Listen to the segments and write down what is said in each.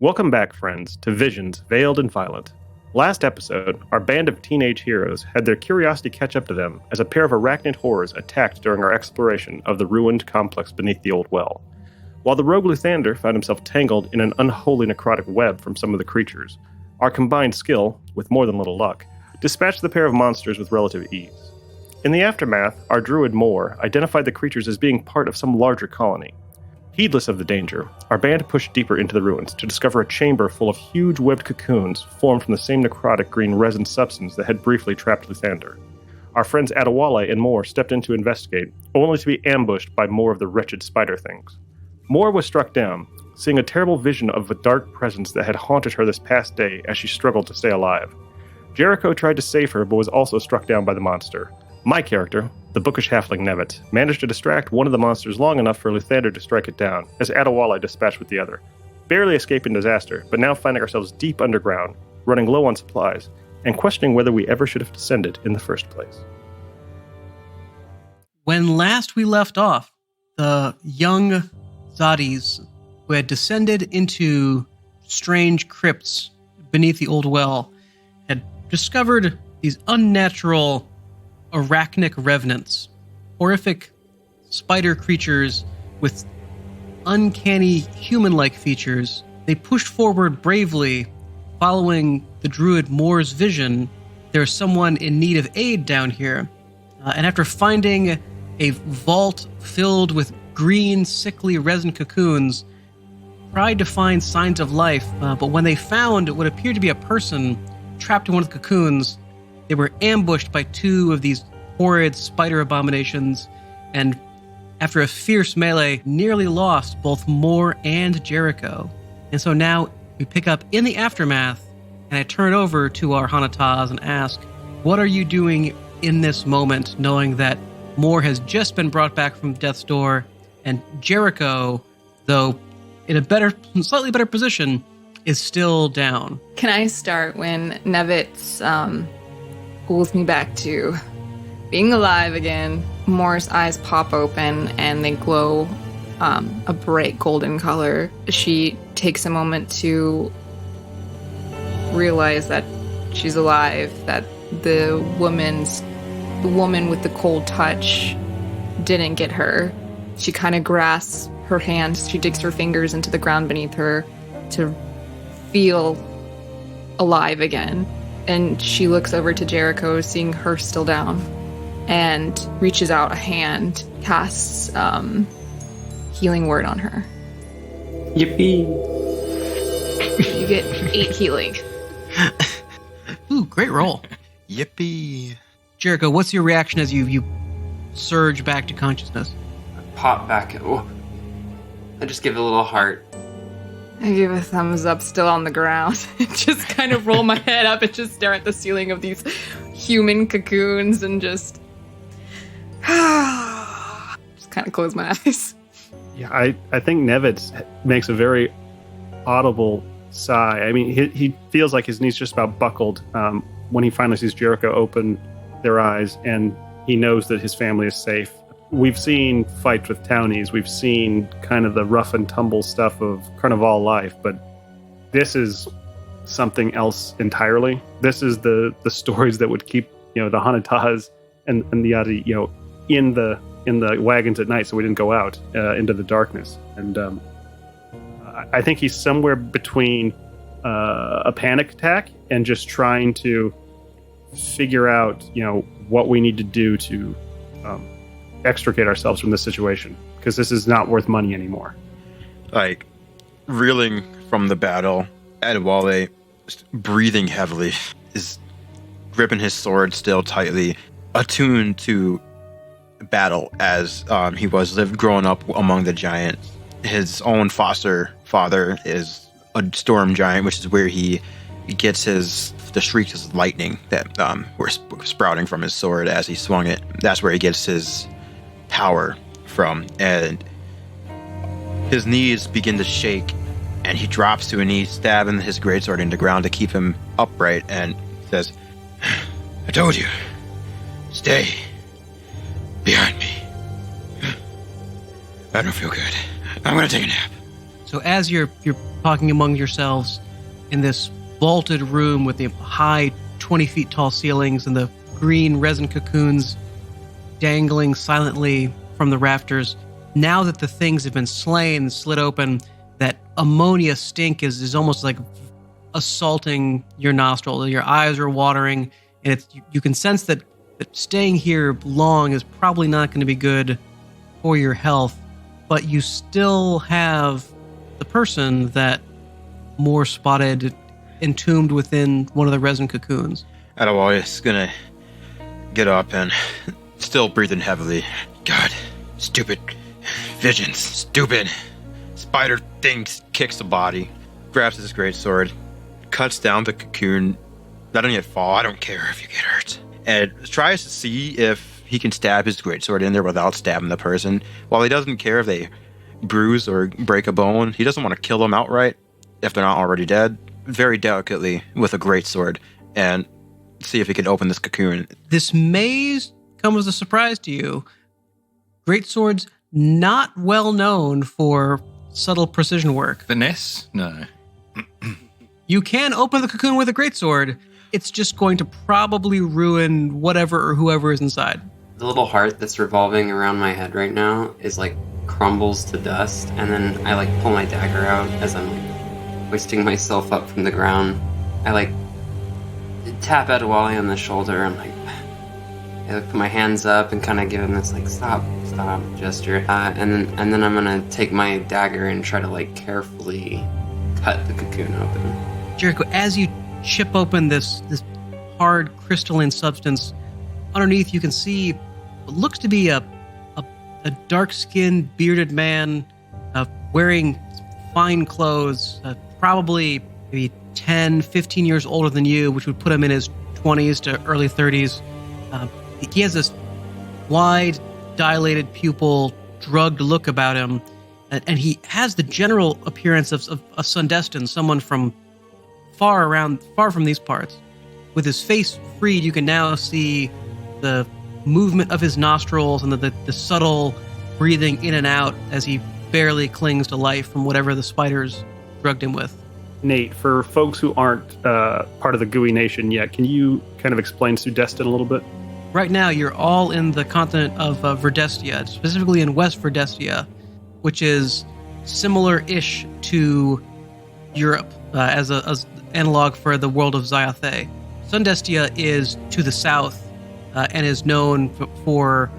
Welcome back, friends, to Visions Veiled and Violent. Last episode, our band of teenage heroes had their curiosity catch up to them as a pair of arachnid horrors attacked during our exploration of the ruined complex beneath the old well. While the rogue Luthander found himself tangled in an unholy necrotic web from some of the creatures, our combined skill, with more than little luck, dispatched the pair of monsters with relative ease. In the aftermath, our druid Moore identified the creatures as being part of some larger colony. Heedless of the danger, our band pushed deeper into the ruins to discover a chamber full of huge webbed cocoons formed from the same necrotic green resin substance that had briefly trapped Luthander. Our friends Adewale and Moore stepped in to investigate, only to be ambushed by more of the wretched spider things. Moore was struck down, seeing a terrible vision of a dark presence that had haunted her this past day as she struggled to stay alive. Jericho tried to save her but was also struck down by the monster. My character, the bookish halfling Nevet, managed to distract one of the monsters long enough for Luthander to strike it down, as Adewale dispatched with the other, barely escaping disaster, but now finding ourselves deep underground, running low on supplies, and questioning whether we ever should have descended in the first place. When last we left off, the young Zadis, who had descended into strange crypts beneath the old well, had discovered these unnatural arachnic revenants, horrific spider creatures with uncanny human-like features. They pushed forward bravely, following the druid Moore's vision. There's someone in need of aid down here. And after finding a vault filled with green, sickly resin cocoons, tried to find signs of life, but when they found what appeared to be a person trapped in one of the cocoons, they were ambushed by two of these horrid spider abominations, and after a fierce melee, nearly lost both Moore and Jericho. And so now we pick up in the aftermath, and I turn over to our Hanataz and ask, what are you doing in this moment, knowing that Moore has just been brought back from death's door, and Jericho, though in a slightly better position, is still down? Can I start when Nevitz pulls me back to being alive again? Moore's eyes pop open and they glow a bright golden color. She takes a moment to realize that she's alive, that the woman with the cold touch didn't get her. She kind of grasps her hands, she digs her fingers into the ground beneath her to feel alive again. And she looks over to Jericho, seeing her still down, and reaches out a hand, casts healing word on her. Yippee! You get 8 healing. Ooh, great roll. Yippee! Jericho, what's your reaction as you surge back to consciousness? Pop back. Oh. I just give it a little heart. I give a thumbs up, still on the ground. Just kind of roll my head up and just stare at the ceiling of these human cocoons and just kind of close my eyes. Yeah, I think Nevitz makes a very audible sigh. I mean, he feels like his knees just about buckled when he finally sees Jericho open their eyes, and he knows that his family is safe. We've seen fights with townies. We've seen kind of the rough and tumble stuff of Carnival life, but this is something else entirely. This is the stories that would keep the Hanataz and the Yadi in the wagons at night, so we didn't go out into the darkness. And I think he's somewhere between a panic attack and just trying to figure out what we need to do to extricate ourselves from this situation, because this is not worth money anymore. Like, reeling from the battle, Adewale, breathing heavily, is gripping his sword still tightly, attuned to battle as he was growing up among the giants. His own foster father is a storm giant, which is where he gets the shrieks of lightning that were sprouting from his sword as he swung it. That's where he gets his power from, and his knees begin to shake, and he drops to a knee, stabbing his greatsword into the ground to keep him upright, and says, "I told you, stay behind me. I don't feel good. I'm gonna take a nap." So as you're talking among yourselves in this vaulted room with the high 20 feet tall ceilings and the green resin cocoons dangling silently from the rafters, now that the things have been slain and slit open, that ammonia stink is almost like assaulting your nostril. Your eyes are watering, and you can sense that staying here long is probably not going to be good for your health, but you still have the person that Moore spotted entombed within one of the resin cocoons. Adewale is gonna get up and, still breathing heavily, God, stupid visions, stupid spider things, kicks the body, grabs his greatsword, cuts down the cocoon, letting it fall. I don't care if you get hurt. And tries to see if he can stab his greatsword in there without stabbing the person. While he doesn't care if they bruise or break a bone, he doesn't want to kill them outright if they're not already dead. Very delicately with a greatsword, and see if he can open this cocoon. This may come as a surprise to you. Greatswords not well known for subtle precision work. Finesse? No. You can open the cocoon with a greatsword. It's just going to probably ruin whatever or whoever is inside. The little heart that's revolving around my head right now is like crumbles to dust, and then I like pull my dagger out as I'm like hoisting myself up from the ground. I like tap Adewale on the shoulder and like I like put my hands up and kind of give him this like stop gesture, and then I'm gonna take my dagger and try to like carefully cut the cocoon open. Jericho, as you chip open this hard crystalline substance, underneath you can see what looks to be a dark-skinned, bearded man wearing fine clothes, probably maybe 10, 15 years older than you, which would put him in his 20s to early 30s. He has this wide, dilated pupil, drugged look about him, and he has the general appearance of a Sundestan, someone from far from these parts. With his face freed, you can now see the movement of his nostrils and the subtle breathing in and out as he barely clings to life from whatever the spiders drugged him with. Nate, for folks who aren't part of the GUI Nation yet, can you kind of explain Sundestan a little bit? Right now, you're all in the continent of Verdestia, specifically in West Verdestia, which is similar-ish to Europe as analog for the world of Zyathe. Sundestia is to the south and is known for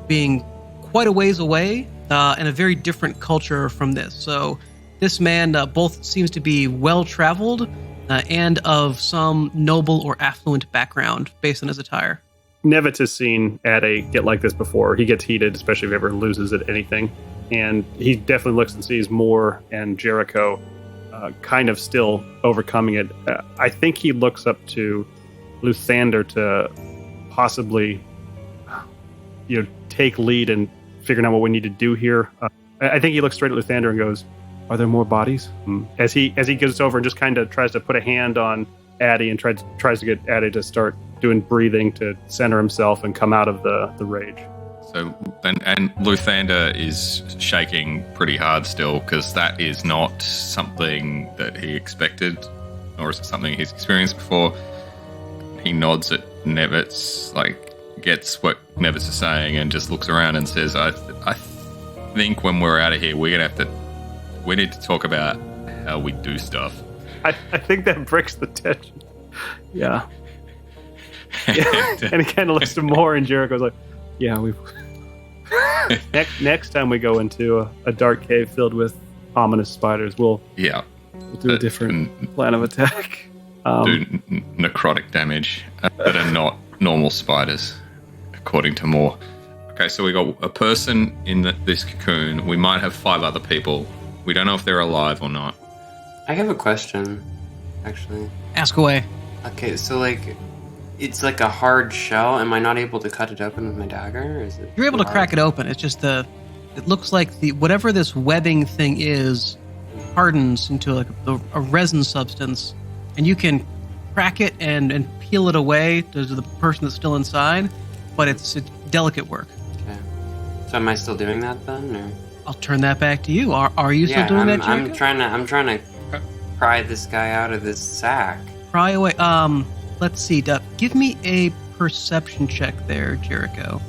being quite a ways away and a very different culture from this. So this man both seems to be well-traveled and of some noble or affluent background based on his attire. Nevitz has seen Ade get like this before. He gets heated, especially if he ever loses at anything. And he definitely looks and sees Moore and Jericho kind of still overcoming it. I think he looks up to Luthander to possibly take lead in figuring out what we need to do here. I think he looks straight at Luthander and goes, "Are there more bodies?" As he goes over and just kind of tries to put a hand on Addy and tries to get Addy to start doing breathing to center himself and come out of the rage. So, and Luthander is shaking pretty hard still, because that is not something that he expected, nor is it something he's experienced before. He nods at Nevitz, gets what Nevitz is saying, and just looks around and says, I think when we're out of here, we need to talk about how we do stuff. I think that breaks the tension. Yeah. And he kind of looks to Moore, and Jericho's like, "Yeah, we." Next time we go into a dark cave filled with ominous spiders, we'll do a different plan of attack. Do necrotic damage that are not normal spiders, according to Moore. Okay, so we got a person in this cocoon. We might have 5 other people. We don't know if they're alive or not. I have a question, actually. Ask away. Okay, so it's like a hard shell. Am I not able to cut it open with my dagger? Or is it? You're able to crack it open. It's just it looks like whatever this webbing thing is hardens into a resin substance, and you can crack it and peel it away to the person that's still inside, but it's delicate work. Okay. So am I still doing that then? Or? I'll turn that back to you. Are you still doing that, Jericho? I'm trying to pry this guy out of this sack. Pry away. Let's see. Give me a perception check there, Jericho.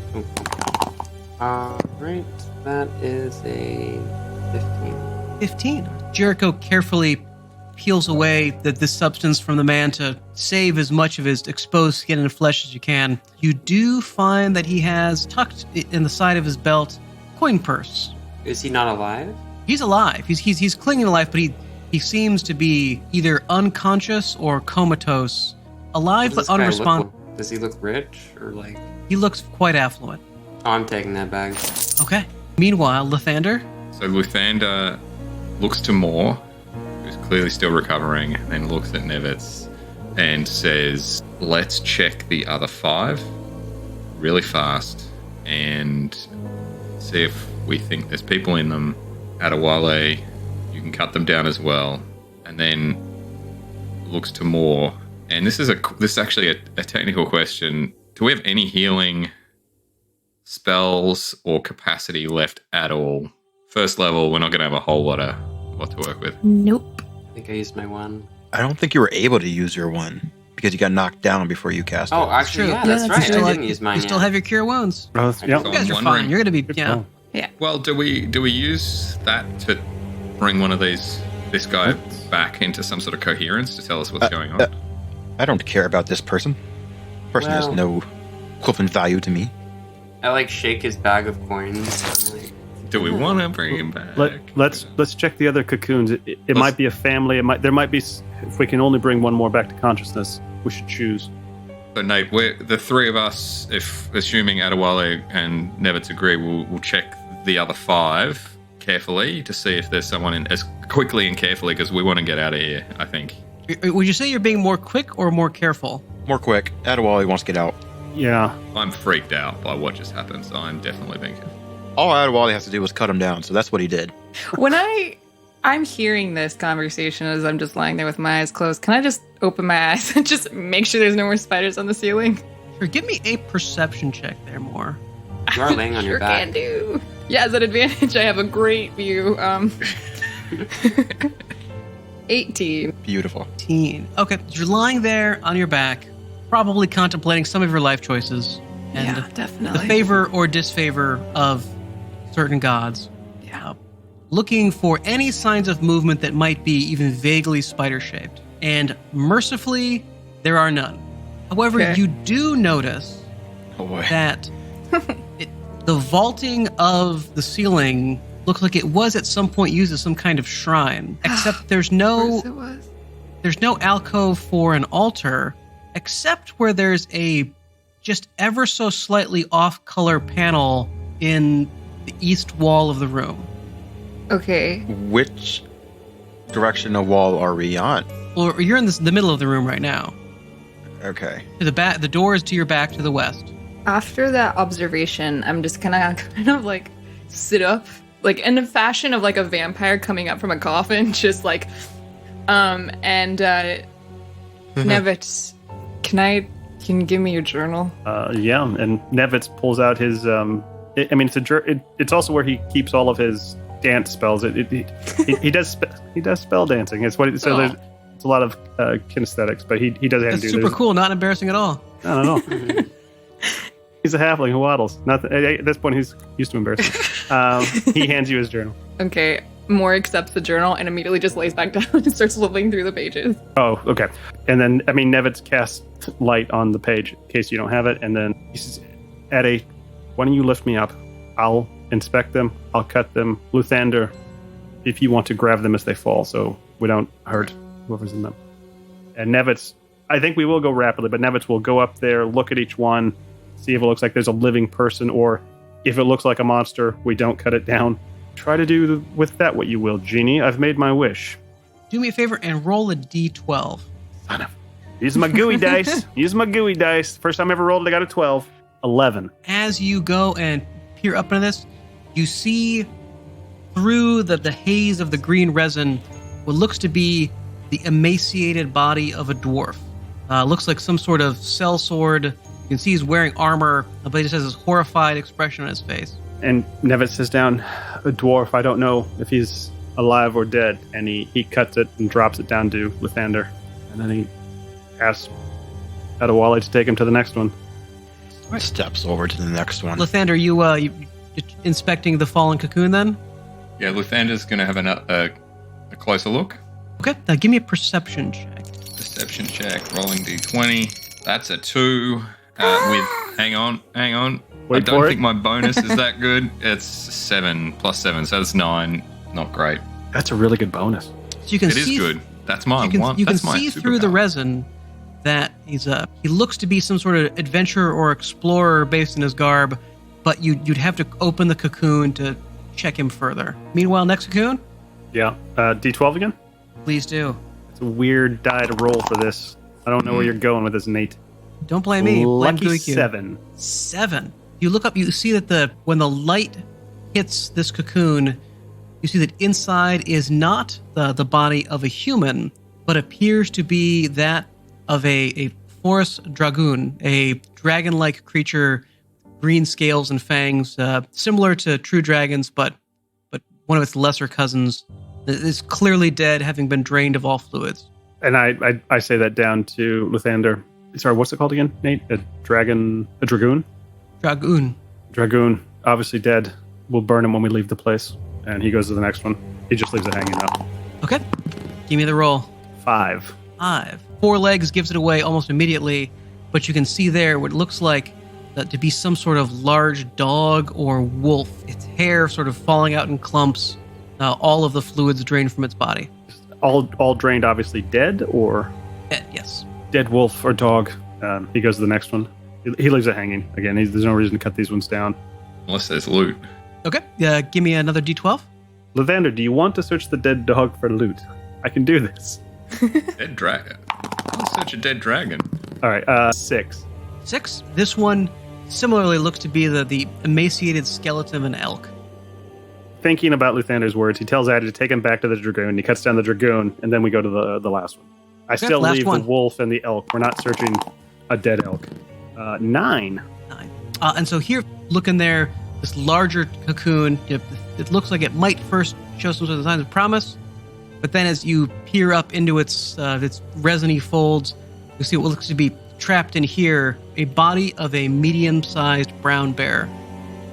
Right. That is a 15. 15. Jericho carefully peels away this substance from the man to save as much of his exposed skin and flesh as you can. You do find that he has tucked in the side of his belt coin purse. Is he not alive? He's alive. He's clinging to life, but he seems to be either unconscious or comatose. Alive but unresponsive. Does he look rich or like? He looks quite affluent. Oh, I'm taking that bag. Okay. Meanwhile, Lathander. So Luthander looks to Moore, who's clearly still recovering, and then looks at Nevitz and says, let's check the other 5 really fast and see if we think there's people in them. Adewale, you can cut them down as well. And then looks to Moore. And this is actually a technical question. Do we have any healing spells or capacity left at all? First level, we're not going to have a whole lot to work with. Nope. I think I used my one. I don't think you were able to use your one because you got knocked down before you cast it. Oh, actually, yeah, that's right. I didn't use mine You still have your cure wounds. Yeah. So You I'm guys are wondering- fine. You're going to be, call. Well, do we use that to bring this guy back into some sort of coherence to tell us what's going on? I don't care about this person. Person has Well- no equivalent value to me. I like shake his bag of coins. I'm like, Do we want to bring him back? Let's check the other cocoons. It might be a family. There might be. If we can only bring one more back to consciousness, we should choose. So Nate, the 3 of us, if assuming Adewale and Nevitz agree, we'll check the other 5 carefully to see if there's someone in as quickly and carefully because we want to get out of here. I think. Would you say you're being more quick or more careful? More quick. Adewale wants to get out. Yeah. I'm freaked out by what just happened, so I'm definitely being careful. All Adewale has to do was cut him down, so that's what he did. When I'm hearing this conversation as I'm just lying there with my eyes closed, can I just open my eyes and just make sure there's no more spiders on the ceiling? Sure, give me a perception check there, Moore. you are laying on your Sure back. can do. Yeah, as an advantage, I have a great view. 18. Beautiful. 18. Okay, you're lying there on your back, probably contemplating some of your life choices and Yeah, the definitely. favor or disfavor of certain gods. Yeah. Looking for any signs of movement that might be even vaguely spider-shaped. And mercifully, there are none. However, Okay. you do notice Oh boy. that the vaulting of the ceiling looked like it was at some point used as some kind of shrine, except there's Of no course it was. there's no alcove for an altar, except where there's a just ever so slightly off-color panel in the east wall of the room. Okay. Which direction of wall are we on? Or you're in the middle of the room right now. Okay. To the back, the door is to your back to the west. After that observation, I'm just gonna kind of like sit up, like in a fashion of like a vampire coming up from a coffin, just like, Nevitz, can you give me your journal? Yeah, and Nevitz pulls out his. It's also where he keeps all of his dance spells. He does spell dancing. It's what. So there's a lot of kinesthetics, but he does have That's to do. super cool, not embarrassing at all. I don't know. He's a halfling who waddles. At this point, he's used to embarrassing. He hands you his journal. Okay. Moore accepts the journal and immediately just lays back down and starts flipping through the pages. Oh, okay. And then, Nevitz casts light on the page in case you don't have it. And then he says, Eddie, why don't you lift me up? I'll inspect them. I'll cut them. Luthander, if you want to grab them as they fall so we don't hurt whoever's in them. And Nevitz, I think we will go rapidly, but Nevitz will go up there, look at each one, see if it looks like there's a living person, or if it looks like a monster, we don't cut it down. Try to do with that what you will, Genie. I've made my wish. Do me a favor and roll a d12. Son of... Use my gooey dice. Use my gooey dice. First time I ever rolled, I got a 12. 11. As you go and peer up into this, you see through the haze of the green resin what looks to be the emaciated body of a dwarf. Looks like some sort of sellsword. You can see he's wearing armor, but he just has this horrified expression on his face. And Nevet sits down. A dwarf, I don't know if he's alive or dead. And he cuts it and drops it down to Lathander. And then he asks Adewale to take him to the next one. Right. Steps over to the next one. Lathander, you inspecting the fallen cocoon then? Yeah, Luthander's going to have a closer look. Okay, now give me a perception check. Perception check, rolling d20. That's a 2. Hang on. I Wait don't for think it. my bonus is that good. It's 7 plus 7, so that's 9. Not great. That's a really good bonus. So you can It is see good. That's my you can, one. you can That's my see through the superpower. resin that he looks to be some sort of adventurer or explorer based in his garb, but you'd have to open the cocoon to check him further. Meanwhile, next cocoon, Yeah. D12 again? please do. It's a weird die to roll for this. I don't know where you're going with this, Nate. Don't blame me. Blame Lucky Guikyu. 7. 7. You look up, you see that when the light hits this cocoon, you see that inside is not the body of a human, but appears to be that of a forest dragoon, a dragon-like creature, green scales and fangs, similar to true dragons, but one of its lesser cousins is clearly dead, having been drained of all fluids. And I say that down to Lathander. Sorry, what's it called again, Nate? A dragoon? Dragoon. Dragoon, obviously dead. We'll burn him when we leave the place. And he goes to the next one. He just leaves it hanging up. Okay. Give me the roll. 5. 5. 4 legs gives it away almost immediately, but you can see there what looks like to be some sort of large dog or wolf. Its hair sort of falling out in clumps, all of the fluids drained from its body. All drained, obviously dead, or Yes. dead wolf or dog. He goes to the next one. He leaves it hanging. Again, there's no reason to cut these ones down. Unless there's loot. Okay. Give me another D12. Lathander, do you want to search the dead dog for loot? I can do this. Dead dragon. Let's search a dead dragon. All right, 6. 6. This one similarly looks to be the emaciated skeleton of an elk. Thinking about Luthander's words, he tells Addy to take him back to the dragoon. He cuts down the dragoon, and then we go to the last one. I Okay, still last leave one. the wolf and the elk. We're not searching a dead elk. 9. 9. And so here, looking there, this larger cocoon, it looks like it might first show some sort of signs of promise, but then as you peer up into its resiny folds, you see what looks to be trapped in here, a body of a medium-sized brown bear.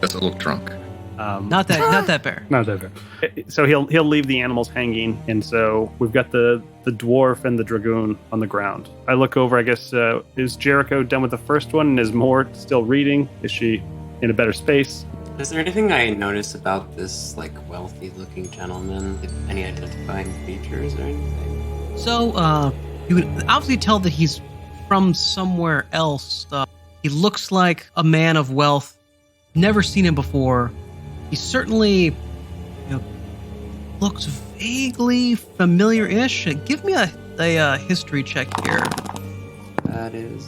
Does it look drunk? Not that bear. Not that bad. So he'll leave the animals hanging, and so we've got the dwarf and the dragoon on the ground. I look over. I guess is Jericho done with the first one, and is Mort still reading? Is she in a better space? Is there anything I notice about this wealthy-looking gentleman? Any identifying features or anything? So you can obviously tell that he's from somewhere else. He looks like a man of wealth. Never seen him before. He certainly looks vaguely familiar-ish. Give me a history check here. That is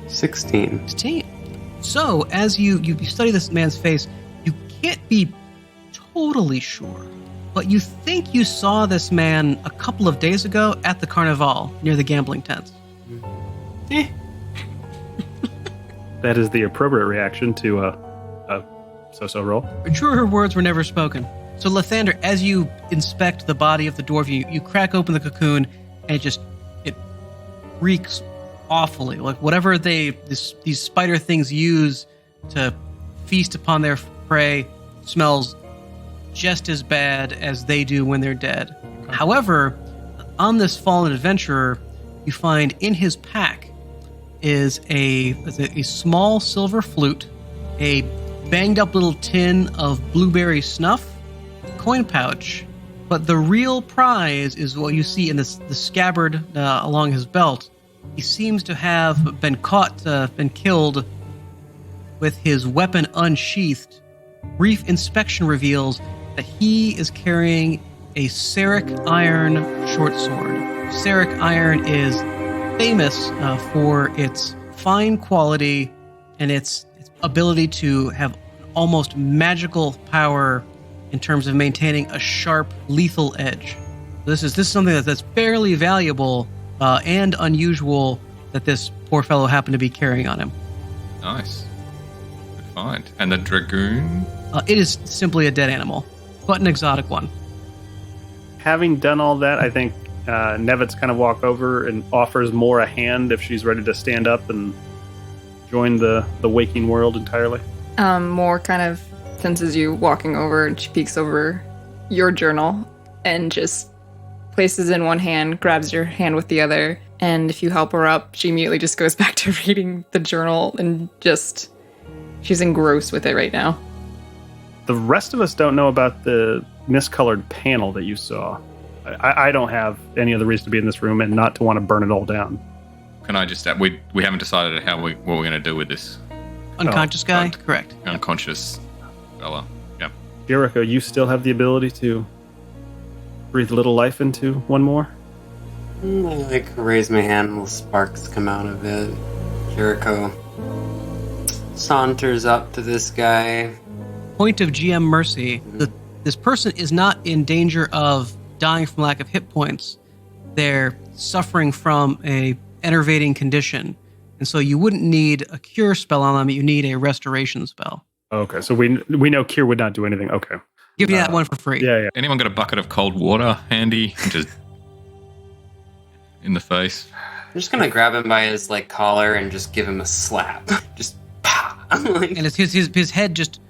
a 16. 16. So, as you study this man's face, you can't be totally sure, but you think you saw this man a couple of days ago at the Carnival near the gambling tents. That is the appropriate reaction to a so-so roll. Truer words were never spoken. So, Lathander, as you inspect the body of the dwarf, you crack open the cocoon, and it reeks awfully. Like whatever these spider things use to feast upon their prey smells just as bad as they do when they're dead. However, on this fallen adventurer, you find in his pack is a small silver flute, a banged up little tin of blueberry snuff, coin pouch, but the real prize is what you see in the scabbard along his belt. He seems to have been caught, been killed with his weapon unsheathed. Brief inspection reveals that he is carrying a Seric iron short sword. Seric iron is famous for its fine quality and its ability to have almost magical power in terms of maintaining a sharp, lethal edge. This is something that's fairly valuable and unusual that this poor fellow happened to be carrying on him. Nice. Good find. And the dragoon? It is simply a dead animal, but an exotic one. Having done all that, I think Nevitz kind of walk over and offers Moore a hand if she's ready to stand up and join the waking world entirely. Moore kind of senses you walking over, and she peeks over your journal and just places in one hand, grabs your hand with the other, and if you help her up, she immediately just goes back to reading the journal and she's engrossed with it right now. The rest of us don't know about the miscolored panel that you saw. I don't have any other reason to be in this room and not to want to burn it all down. Can I just... We haven't decided what we're going to do with this Unconscious guy? Correct. unconscious fella. Yeah. Jericho, you still have the ability to breathe a little life into one more? I raise my hand, little sparks come out of it. Jericho saunters up to this guy. Point of GM mercy. This person is not in danger of dying from lack of hit points. They're suffering from a enervating condition. And so you wouldn't need a cure spell on them. You need a restoration spell. Okay, so we know Kier would not do anything. Okay. Give you that one for free. Yeah. Anyone got a bucket of cold water handy? Just in the face. I'm just gonna grab him by his collar and just give him a slap. Just pow. And his head just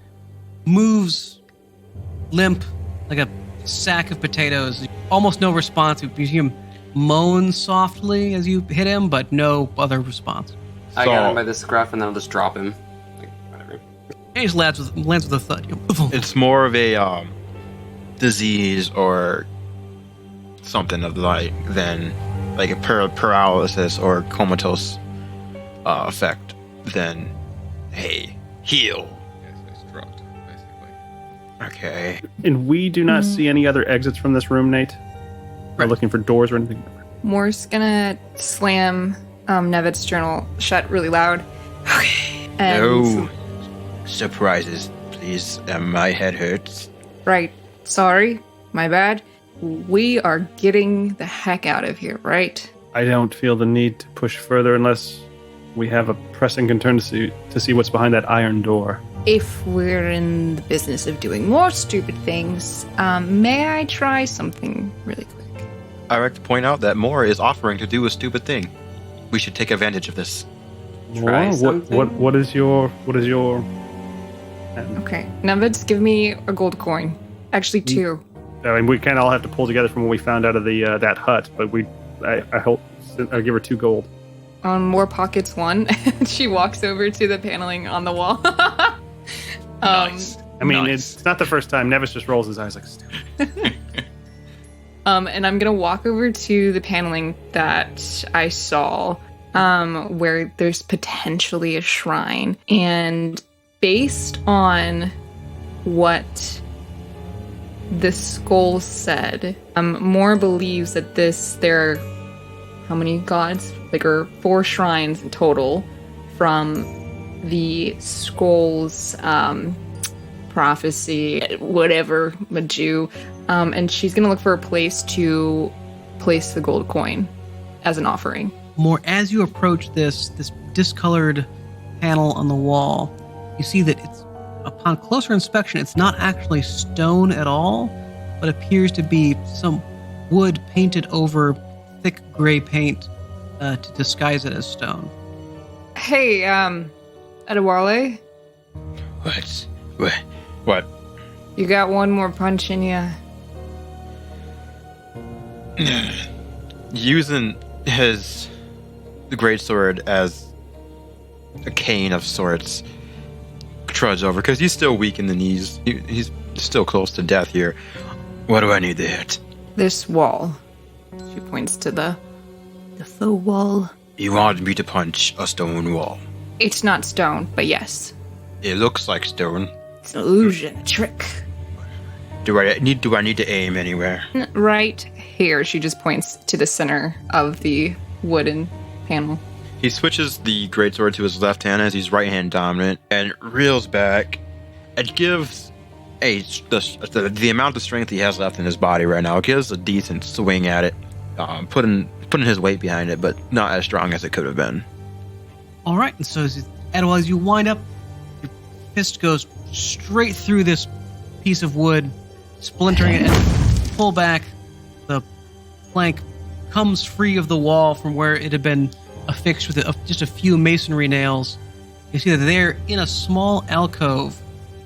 moves limp like a sack of potatoes. Almost no response. You hear him moan softly as you hit him, but no other response. I got him by the scruff and then I'll just drop him. Whatever. And he just lands with a thud. It's more of a disease or something of the like than like a paralysis or comatose effect than, hey, heal. Yes, it's drugged, basically. Okay. And we do not see any other exits from this room, Nate? We're looking for doors or anything? Moore's gonna slam Nevitt's journal shut really loud. Okay. And No surprises, please. My head hurts. Right. Sorry. My bad. We are getting the heck out of here, right? I don't feel the need to push further unless we have a pressing concern to see what's behind that iron door. If we're in the business of doing more stupid things, may I try something really quick? I would like to point out that Moore is offering to do a stupid thing. We should take advantage of this. Try Well, something? what is your Okay. Nevitt's, give me a gold coin. Actually, 2. I mean, we kind of all have to pull together from what we found out of the that hut, but I hope I'll give her 2 gold. More pockets 1. She walks over to the paneling on the wall. Nice. I mean, Nice. it's not the first time. Nevis just rolls his eyes like stupid. And I'm gonna walk over to the paneling that I saw, where there's potentially a shrine. And based on what the skull said, Moore believes that there are, how many gods? There are 4 shrines in total from the skull's prophecy, whatever, Maju. And she's going to look for a place to place the gold coin as an offering. More as you approach this discolored panel on the wall, you see that it's, upon closer inspection, it's not actually stone at all, but appears to be some wood painted over thick gray paint to disguise it as stone. Hey, Adewale, What? you got one more punch in you. Using the greatsword as a cane of sorts, trudge over because he's still weak in the knees. He's still close to death here. What do I need to hit? This wall. She points to the faux wall. You want me to punch a stone wall? It's not stone, but yes. It looks like stone. It's an illusion, a trick. Do I need to aim anywhere? Right here. She just points to the center of the wooden panel. He switches the greatsword to his left hand as he's right hand dominant and reels back and gives the amount of strength he has left in his body right now. It gives a decent swing at it, putting his weight behind it, but not as strong as it could have been. All right, and so as you wind up, you're fist goes straight through this piece of wood, splintering it, and pull back. The plank comes free of the wall from where it had been affixed with just a few masonry nails. You see that there, in a small alcove,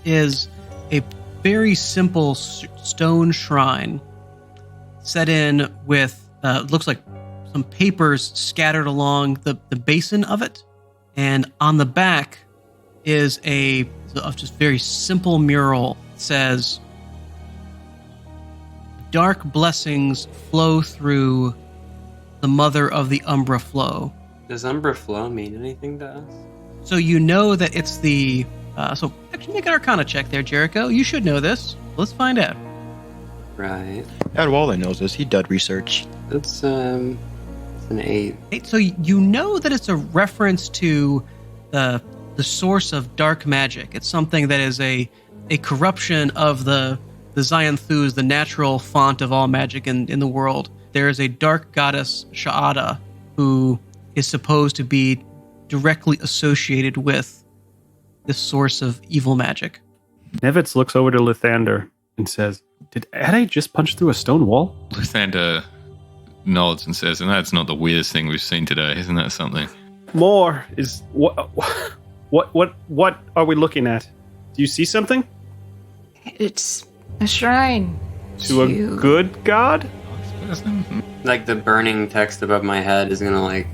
is a very simple stone shrine set in with, looks like some papers scattered along the basin of it. And on the back is a just very simple mural that says, "Dark blessings flow through the mother of the Umbra Flow." Does Umbra Flow mean anything to us? So you know that it's the... so actually make an Arcana check there, Jericho. You should know this. Let's find out. Right. Adwale knows this. He did research. It's an 8. So you know that it's a reference to the source of dark magic. It's something that is a corruption of the Xanthus, the natural font of all magic in the world. There is a dark goddess, Sha'ada, who is supposed to be directly associated with this source of evil magic. Nevitz looks over to Lathander and says, "Did Ade just punch through a stone wall?" Lathander nods and says, "And that's not the weirdest thing we've seen today, isn't that something?" More is what are we looking at? Do you see something? It's a shrine. To a good god? Like the burning text above my head is gonna like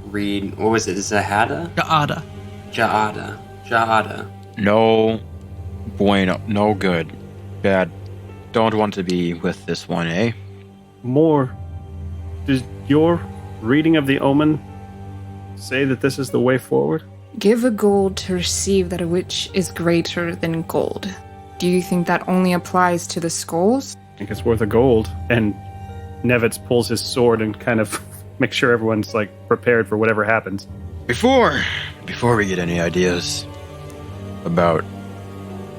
read, what was it? Zahada? Sha'ada. Ja'ada. No bueno. No good. Bad. Don't want to be with this one, eh? More. Does your reading of the omen say that this is the way forward? Give a gold to receive that which is greater than gold. Do you think that only applies to the skulls? I think it's worth a gold. And Nevitz pulls his sword and kind of makes sure everyone's like prepared for whatever happens. Before we get any ideas about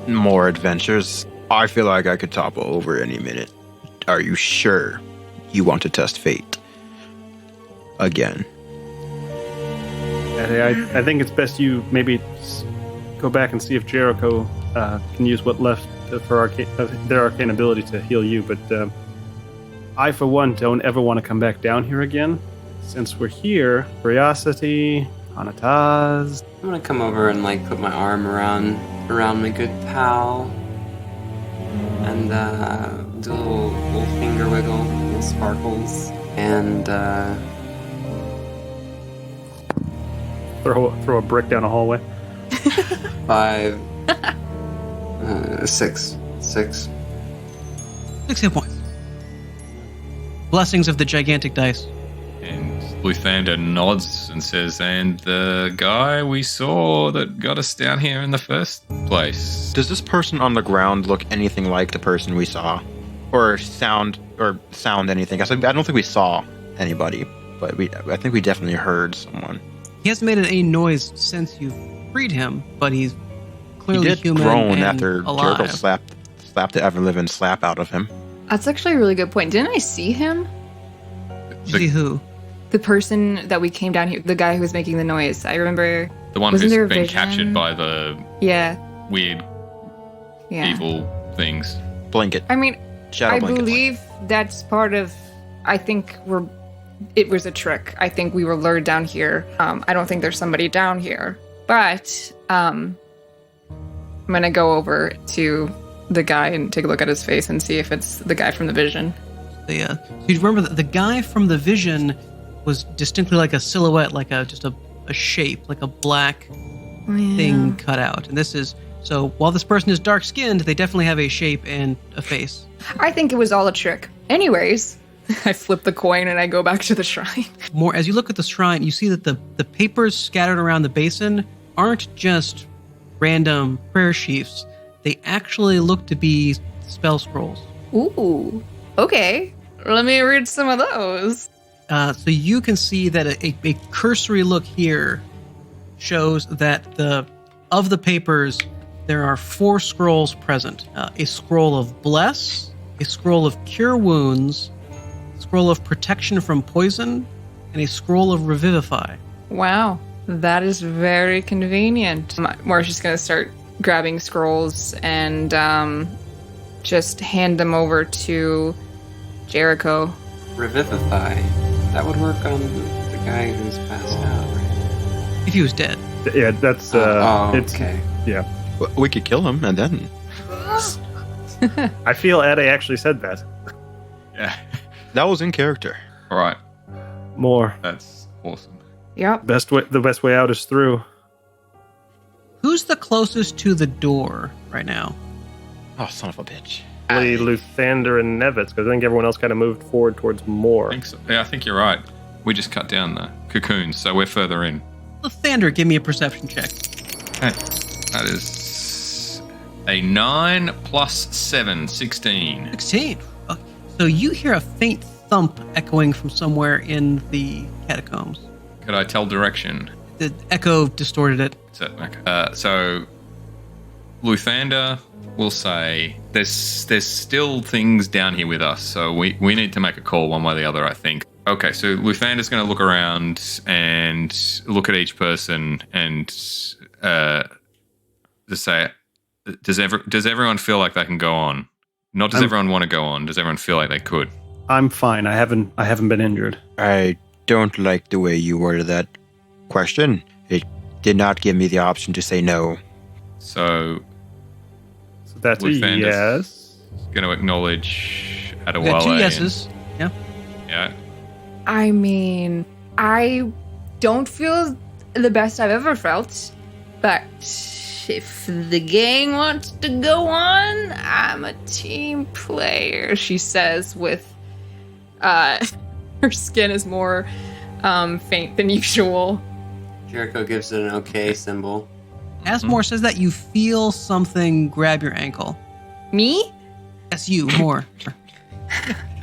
more adventures, I feel like I could topple over any minute. Are you sure you want to test fate again? I think it's best you maybe go back and see if Jericho can use what left for their arcane ability to heal you. But I, for one, don't ever want to come back down here again. Since we're here, Curiosity, Hanataz. I'm gonna come over and like put my arm around my good pal, and do a little finger wiggle, little sparkles, and Throw a brick down a hallway. 5, 6. 6 hit points. Blessings of the gigantic dice. And Lathander nods and says, "And the guy we saw that got us down here in the first place." Does this person on the ground look anything like the person we saw? Or sound anything? I don't think we saw anybody, but I think we definitely heard someone. He hasn't made any noise since you freed him, but he's clearly He did human groan and after alive. Jericho slapped the ever-living slap out of him. That's actually a really good point. Didn't I see him? See who? The person that we came down here, the guy who was making the noise. I remember. The one Wasn't who's there a been vision? captured by the Yeah. weird Yeah. evil things. Blanket. I mean, Shadow I blanket. believe that's part of. I think it was a trick. I think we were lured down here. I don't think there's somebody down here. But I'm gonna go over to the guy and take a look at his face and see if it's the guy from the vision. So you remember that the guy from the vision was distinctly like a silhouette, like just a shape, like a black thing cut out. And this is so while this person is dark skinned, they definitely have a shape and a face. I think it was all a trick. Anyways, I flip the coin and I go back to the shrine. More as you look at the shrine, you see that the papers scattered around the basin aren't just random prayer sheafs. They actually look to be spell scrolls. Ooh, okay. Let me read some of those. So you can see that a cursory look here shows that of the papers, there are 4 scrolls present. A scroll of bless, a scroll of cure wounds, a scroll of protection from poison, and a scroll of revivify. Wow, that is very convenient. Marcia's going to start grabbing scrolls and just hand them over to Jericho. Revivify. That would work on the guy who's passed out, right? If he was dead. Yeah, that's it's okay. yeah. We could kill him and then. I feel Ade actually said that. Yeah. That was in character. All right. More. That's awesome. Yep. The best way out is through. Who's the closest to the door right now? Oh, son of a bitch. Probably Luthander and Nevitz, because I think everyone else kind of moved forward towards more. I think so. Yeah, I think you're right. We just cut down the cocoons, so we're further in. Lathander, give me a perception check. Okay. That is a 9 plus 7, 16. 16. Okay. So you hear a faint thump echoing from somewhere in the catacombs. Could I tell direction? The echo distorted it. So Luthander will say there's still things down here with us, so we need to make a call one way or the other, I think. Okay, so Luthander's going to look around and look at each person and just say, does everyone feel like they can go on? Not does everyone want to go on, does everyone feel like they could? I'm fine. I haven't been injured. I don't like the way you worded that question. It did not give me the option to say no. So That's a Luthander's yes. going to acknowledge We Adewale. got 2 yeses. Yeah. Yeah. I mean, I don't feel the best I've ever felt, but if the gang wants to go on, I'm a team player, she says with her skin is more faint than usual. Jericho gives it an okay symbol. As Moore says that, you feel something grab your ankle. Me? That's you, Moore.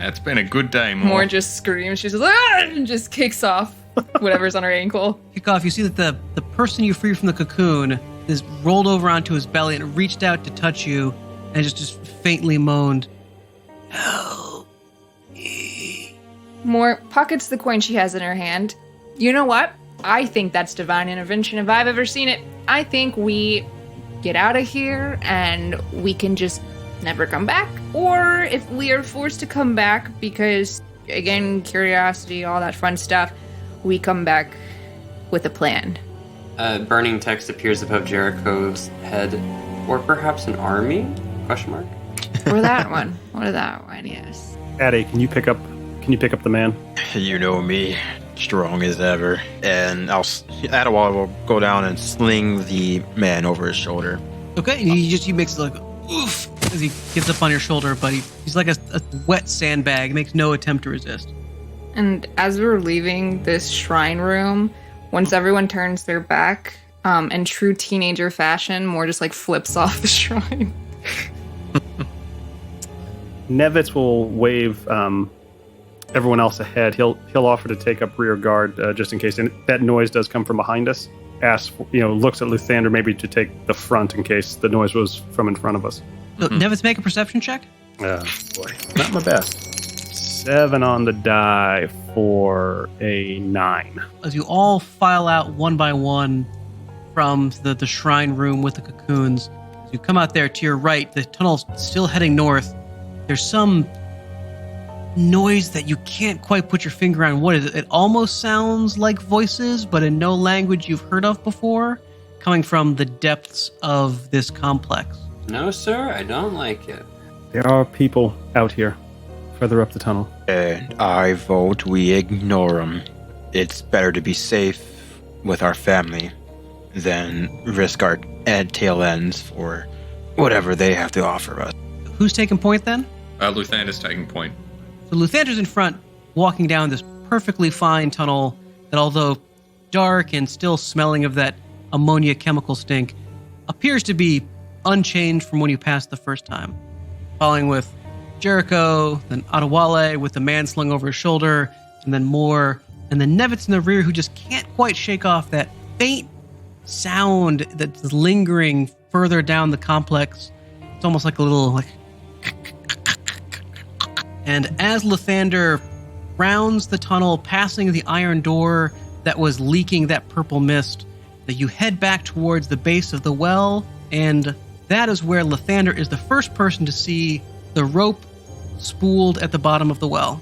It's been a good day, Moore. Moore just screams. She's like, "Ah!" and just kicks off whatever's on her ankle. Kick off, you see that the person you freed from the cocoon is rolled over onto his belly and reached out to touch you and just faintly moaned, "Help me." Moore pockets the coin she has in her hand. You know what? I think that's divine intervention if I've ever seen it. I think we get out of here and we can just never come back. Or if we are forced to come back because, again, curiosity, all that fun stuff, we come back with a plan. Burning text appears above Jericho's head. Or perhaps an army? Question mark. Or that one. Or that one, yes. Ade, can you pick up the man? You know me, strong as ever. And Adewale will go down and sling the man over his shoulder. Okay, and he makes like oof as he gets up on your shoulder, but he's like a wet sandbag. He makes no attempt to resist. And as we're leaving this shrine room, once everyone turns their back, in true teenager fashion, Moore just like flips off the shrine. Nevitz will wave everyone else ahead. He'll offer to take up rear guard just in case that noise does come from behind us. Looks at Luthander maybe to take the front in case the noise was from in front of us. So, Nevitz, make a perception check. Boy, not my best. 7 on the die for a 9. As you all file out one by one from the shrine room with the cocoons, as you come out there to your right, the tunnel's still heading north. There's some noise that you can't quite put your finger on. What is it? It almost sounds like voices, but in no language you've heard of before, coming from the depths of this complex. No, sir, I don't like it. There are people out here, further up the tunnel. And I vote we ignore them. It's better to be safe with our family than risk our tail ends for whatever they have to offer us. Who's taking point then? Luthander's taking point. So Luthander's in front, walking down this perfectly fine tunnel that, although dark and still smelling of that ammonia chemical stink, appears to be unchanged from when you passed the first time. Following with Jericho, then Adewale with the man slung over his shoulder, and then Moore, and then Nevitz in the rear, who just can't quite shake off that faint sound that's lingering further down the complex. It's almost like a little And as Luthander rounds the tunnel, passing the iron door that was leaking that purple mist, that you head back towards the base of the well And that is where Lathander is the first person to see the rope spooled at the bottom of the well.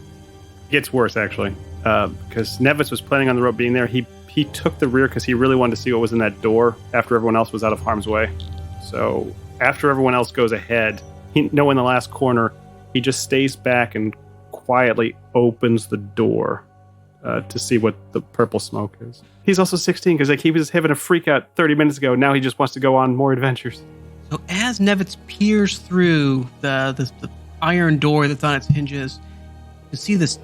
It gets worse, actually, because Nevitz was planning on the rope being there. He took the rear because he really wanted to see what was in that door after everyone else was out of harm's way. So after everyone else goes ahead, knowing the last corner, he just stays back and quietly opens the door to see what the purple smoke is. He's also 16 because he was having a freak out 30 minutes ago. Now he just wants to go on more adventures. So as Nevitz peers through the iron door that's on its hinges, you see this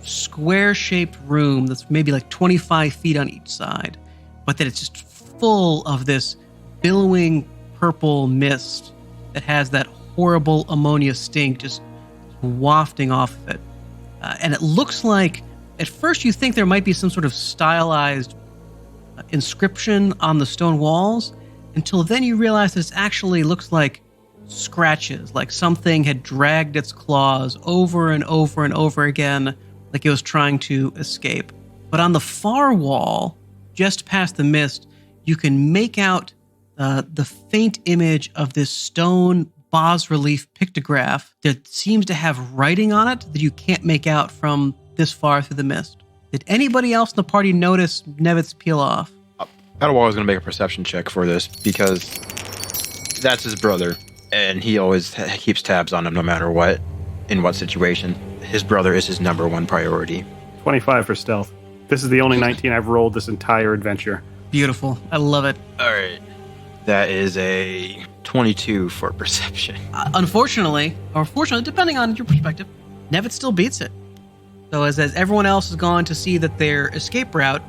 square-shaped room that's maybe like 25 feet on each side, but that it's just full of this billowing purple mist that has that horrible ammonia stink just wafting off of it. And it looks like, at first you think there might be some sort of stylized inscription on the stone walls, until then you realize that it actually looks like scratches, like something had dragged its claws over and over and over again, like it was trying to escape. But on the far wall, just past the mist, you can make out the faint image of this stone bas-relief pictograph that seems to have writing on it that you can't make out from this far through the mist. Did anybody else in the party notice Nevitz peel off? Adewale is going to make a perception check for this because that's his brother, and he always keeps tabs on him no matter what, in what situation. His brother is his number one priority. 25 for stealth. This is the only 19 I've rolled this entire adventure. Beautiful. I love it. All right. That is a 22 for perception. Unfortunately, or fortunately, depending on your perspective, Nevitz still beats it. So as everyone else has gone to see that their escape route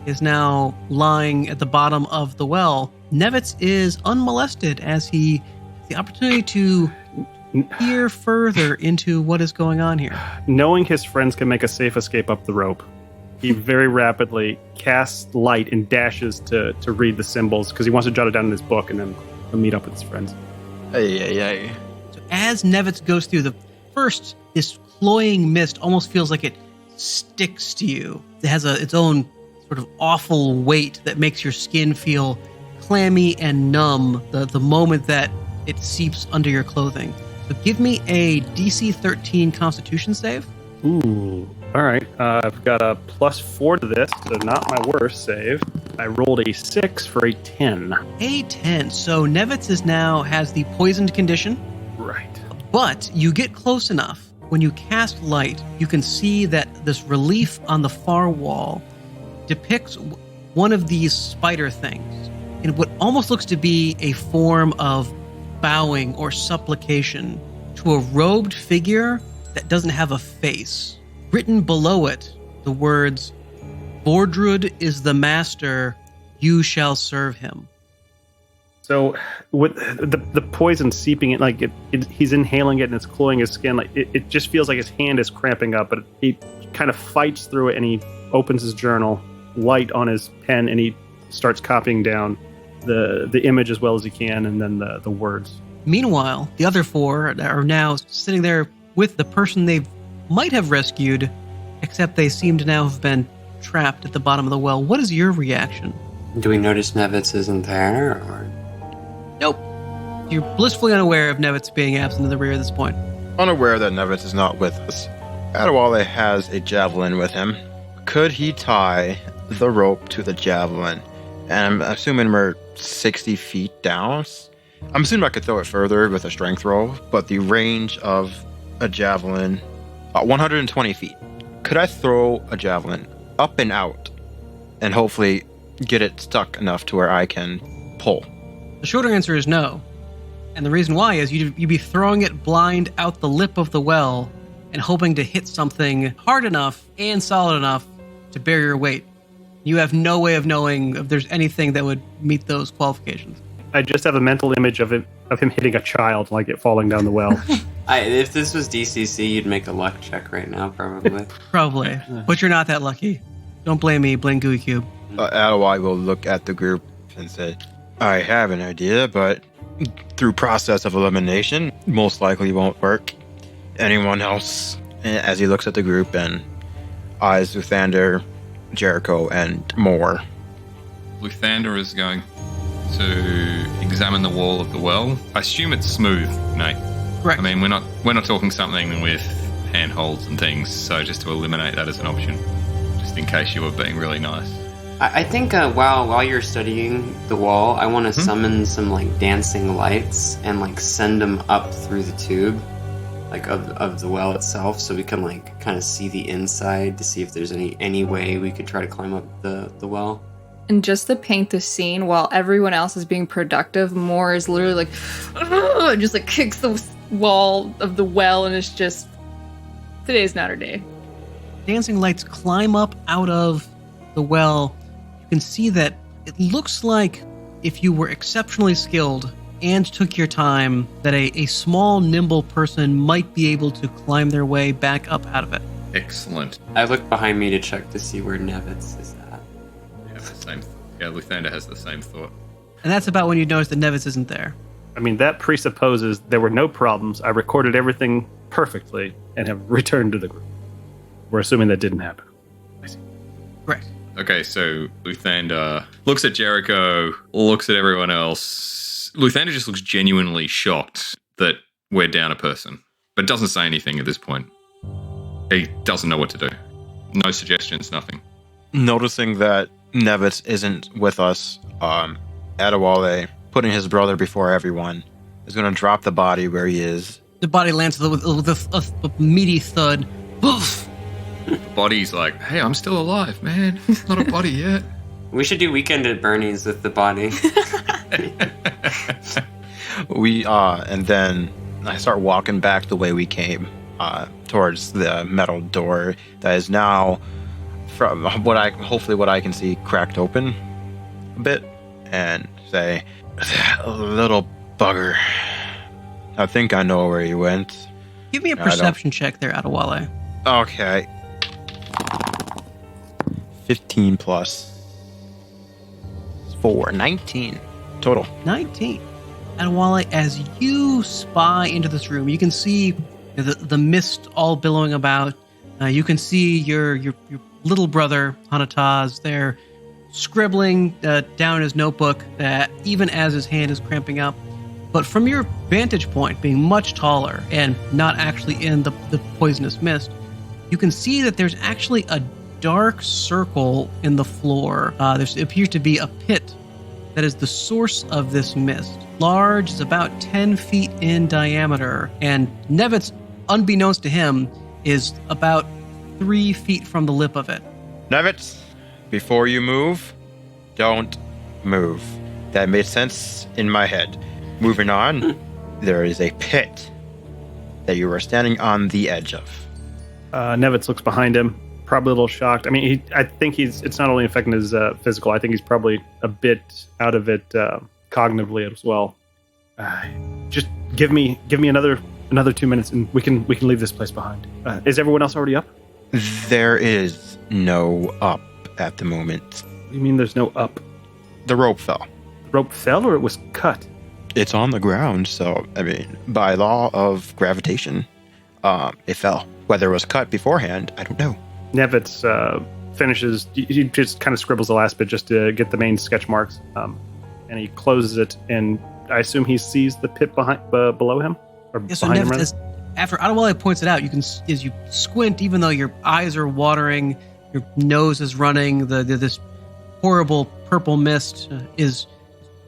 is now lying at the bottom of the well, Nevitz is unmolested as he has the opportunity to peer further into what is going on here. Knowing his friends can make a safe escape up the rope, he very rapidly casts light and dashes to read the symbols because he wants to jot it down in his book and then he'll meet up with his friends. Ay. So as Nevitz goes through this cloying mist almost feels like it sticks to you. It has its own sort of awful weight that makes your skin feel clammy and numb the moment that it seeps under your clothing. So give me a DC 13 Constitution save. Ooh. All right. I've got a +4 to this, so not my worst save. I rolled a 6 for a 10. A 10. So Nevitz has the poisoned condition. Right. But you get close enough. When you cast light, you can see that this relief on the far wall depicts one of these spider things in what almost looks to be a form of bowing or supplication to a robed figure that doesn't have a face. Written below it, the words, "Bordrud is the master, you shall serve him." So with the poison seeping in, like he's inhaling it and it's cloying his skin. Like it just feels like his hand is cramping up, but he kind of fights through it and he opens his journal, light on his pen, and he starts copying down the image as well as he can, and then the words. Meanwhile, the other four are now sitting there with the person they might have rescued, except they seem to now have been trapped at the bottom of the well. What is your reaction? Do we notice Nevitz isn't there, or? Nope. You're blissfully unaware of Nevitz being absent in the rear at this point. Unaware that Nevitz is not with us, Adewale has a javelin with him. Could he tie the rope to the javelin? And I'm assuming we're 60 feet down. I'm assuming I could throw it further with a strength roll, but the range of a javelin, 120 feet. Could I throw a javelin up and out and hopefully get it stuck enough to where I can pull? The shorter answer is no. And the reason why is you'd be throwing it blind out the lip of the well and hoping to hit something hard enough and solid enough to bear your weight. You have no way of knowing if there's anything that would meet those qualifications. I just have a mental image of him hitting a child, like it falling doon the well. If this was DCC, you'd make a luck check right now, probably. Probably. But you're not that lucky. Don't blame me, blame Gooey Cube. Adewale will look at the group and say, I have an idea, but through process of elimination, most likely won't work. Anyone else? As he looks at the group and eyes Luthander, Jericho, and more. Luthander is going, to examine the wall of the well. I assume it's smooth, Nate. Correct. I mean, we're not talking something with handholds and things, so just to eliminate that as an option, just in case you were being really nice. I think while you're studying the wall, I want to summon some like dancing lights and like send them up through the tube, like of the well itself, so we can like kind of see the inside to see if there's any way we could try to climb up the well. And just to paint the scene, while everyone else is being productive, Moore is literally like, "Ugh," and just like kicks the wall of the well, and it's just, today's not her day. Dancing lights climb up out of the well. You can see that it looks like if you were exceptionally skilled and took your time, that a small, nimble person might be able to climb their way back up out of it. Excellent. I looked behind me to check to see where Nevitz is at. Luthander has the same thought. And that's about when you notice that Nevitz isn't there. I mean, that presupposes there were no problems. I recorded everything perfectly and have returned to the group. We're assuming that didn't happen. I see. Correct. Okay, so Luthander looks at Jericho, looks at everyone else. Luthander just looks genuinely shocked that we're down a person, but doesn't say anything at this point. He doesn't know what to do. No suggestions, nothing. Noticing that Nevitz isn't with us, Adewale, putting his brother before everyone, is going to drop the body where he is. The body lands with a meaty thud. Boof! The body's like, hey, I'm still alive, man. Not a body yet. We should do Weekend at Bernie's with the body. And then I start walking back the way we came, towards the metal door that is now, from what I can see, cracked open a bit, and say, little bugger, I think I know where he went. Give me a perception check there, Adewale. Okay. 15 plus 4, 19 total. 19. Adewale, as you spy into this room, you can see the mist all billowing about. You can see your little brother, Hanataz, there scribbling down in his notebook, even as his hand is cramping up. But from your vantage point, being much taller and not actually in the poisonous mist, you can see that there's actually a dark circle in the floor. There appears to be a pit that is the source of this mist. Large, is about 10 feet in diameter, and Nevitz, unbeknownst to him, is about 3 feet from the lip of it. Nevitz, before you move, don't move. That made sense in my head. Moving on, there is a pit that you are standing on the edge of. Nevitz looks behind him, probably a little shocked. I mean, I think it's not only affecting his physical. I think he's probably a bit out of it cognitively as well. Just give me another 2 minutes, and we can leave this place behind. Is everyone else already up? There is no up at the moment. What do you mean there's no up? The rope fell. The rope fell, or it was cut? It's on the ground, so, I mean, by law of gravitation, it fell. Whether it was cut beforehand, I don't know. Nevitz finishes, he just kind of scribbles the last bit just to get the main sketch marks, and he closes it, and I assume he sees the pit below him? Or Yeah, so behind him, Nevitz, after Adewale points it out, you can, as you squint, even though your eyes are watering, your nose is running, this horrible purple mist is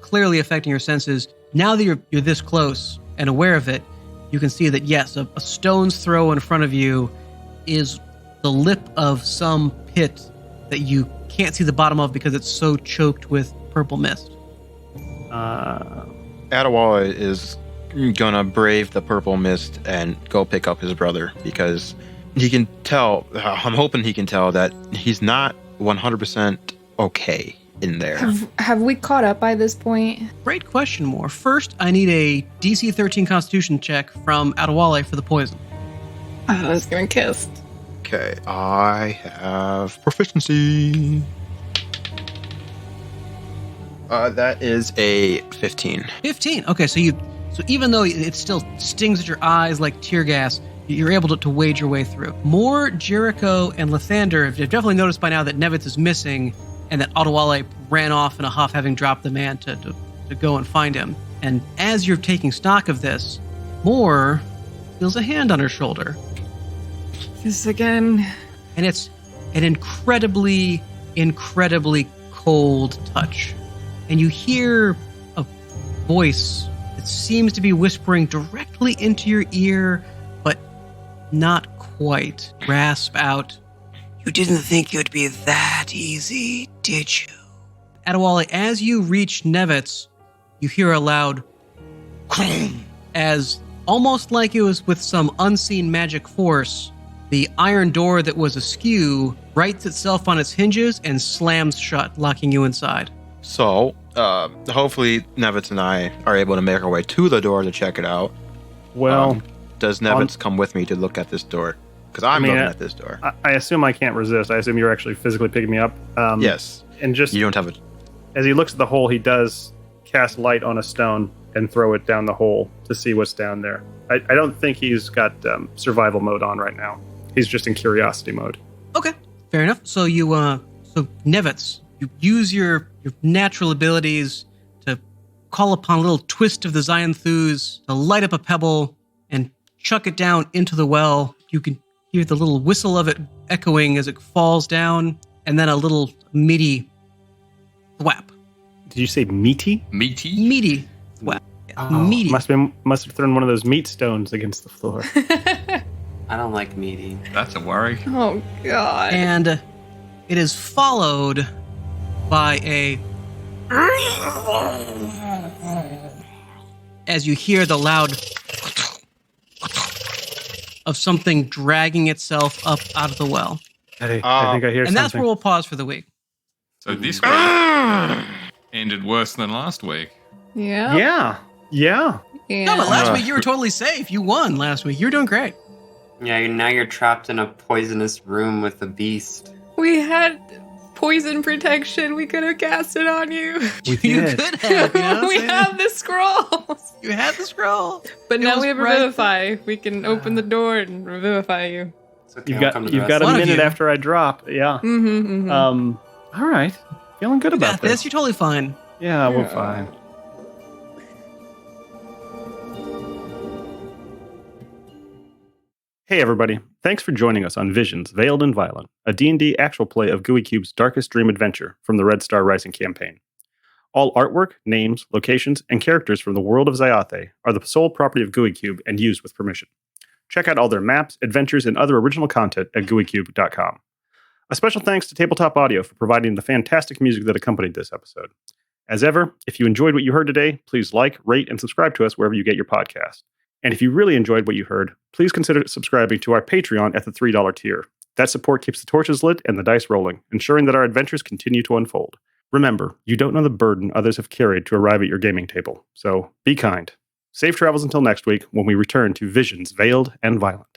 clearly affecting your senses. Now that you're this close and aware of it, you can see that, yes, a stone's throw in front of you is the lip of some pit that you can't see the bottom of because it's so choked with purple mist. Adewale is gonna brave the purple mist and go pick up his brother because he can tell, I'm hoping he can tell that he's not 100% okay in there. Have we caught up by this point? Great question, Moore. First, I need a DC 13 Constitution check from Adewale for the poison. I was getting kissed. Okay, I have proficiency. That is a 15. 15. Okay, so even though it still stings at your eyes like tear gas, you're able to wade your way through. Moore, Jericho, and Lathander have definitely noticed by now that Nevitz is missing and that Adewale ran off in a huff, having dropped the man to to go and find him. And as you're taking stock of this, Moore feels a hand on her shoulder. This again. And it's an incredibly, incredibly cold touch. And you hear a voice that seems to be whispering directly into your ear, but not quite. Rasp out, "You didn't think it would be that easy, did you?" Adewale, as you reach Nevitz, you hear a loud "Kroom," as almost like it was with some unseen magic force, the iron door that was askew rights itself on its hinges and slams shut, locking you inside. So, hopefully Nevitz and I are able to make our way to the door to check it out. Well, Does Nevitz come with me to look at this door? Because I'm looking at this door. I assume I can't resist. I assume you're actually physically picking me up. Yes. And just You don't have it. as he looks at the hole, he does cast light on a stone and throw it down the hole to see what's down there. I don't think he's got survival mode on right now. He's just in curiosity mode. Okay, fair enough. So Nevitz, you use your natural abilities to call upon a little twist of the Xanthus to light up a pebble and chuck it down into the well. You can hear the little whistle of it echoing as it falls down, and then a little meaty thwap. Did you say meaty? Meaty? Meaty thwap. Meaty. Must have thrown one of those meat stones against the floor. I don't like meaty. That's a worry. Oh, God. And it is followed by a... as you hear the loud of something dragging itself up out of the well. Hey, I think I hear And something. that's where we'll pause for the week. So this week ended worse than last week. Yeah. Yeah. No, but last week you were totally safe. You won last week. You were doing great. Yeah, now you're trapped in a poisonous room with a beast. We had poison protection. We could have cast it on you. You could have. You know what I'm We saying? have the scrolls. You had the scroll. But It now was we have right Revivify. We can open the door and Revivify you. It's okay, You've I'll come to the got rest. a One of minute you. after I drop. Yeah. Mm-hmm. All right. Feeling good You about got this. You're totally fine. Yeah, we're Yeah. fine. Hey everybody, thanks for joining us on Visions, Veiled and Violent, a D&D actual play of GUI Cube's Darkest Dream Adventure from the Red Star Rising campaign. All artwork, names, locations, and characters from the world of Xayathe are the sole property of GUI Cube and used with permission. Check out all their maps, adventures, and other original content at GUICube.com. A special thanks to Tabletop Audio for providing the fantastic music that accompanied this episode. As ever, if you enjoyed what you heard today, please like, rate, and subscribe to us wherever you get your podcast. And if you really enjoyed what you heard, please consider subscribing to our Patreon at the $3 tier. That support keeps the torches lit and the dice rolling, ensuring that our adventures continue to unfold. Remember, you don't know the burden others have carried to arrive at your gaming table, so be kind. Safe travels until next week when we return to Visions, Veiled and Violent.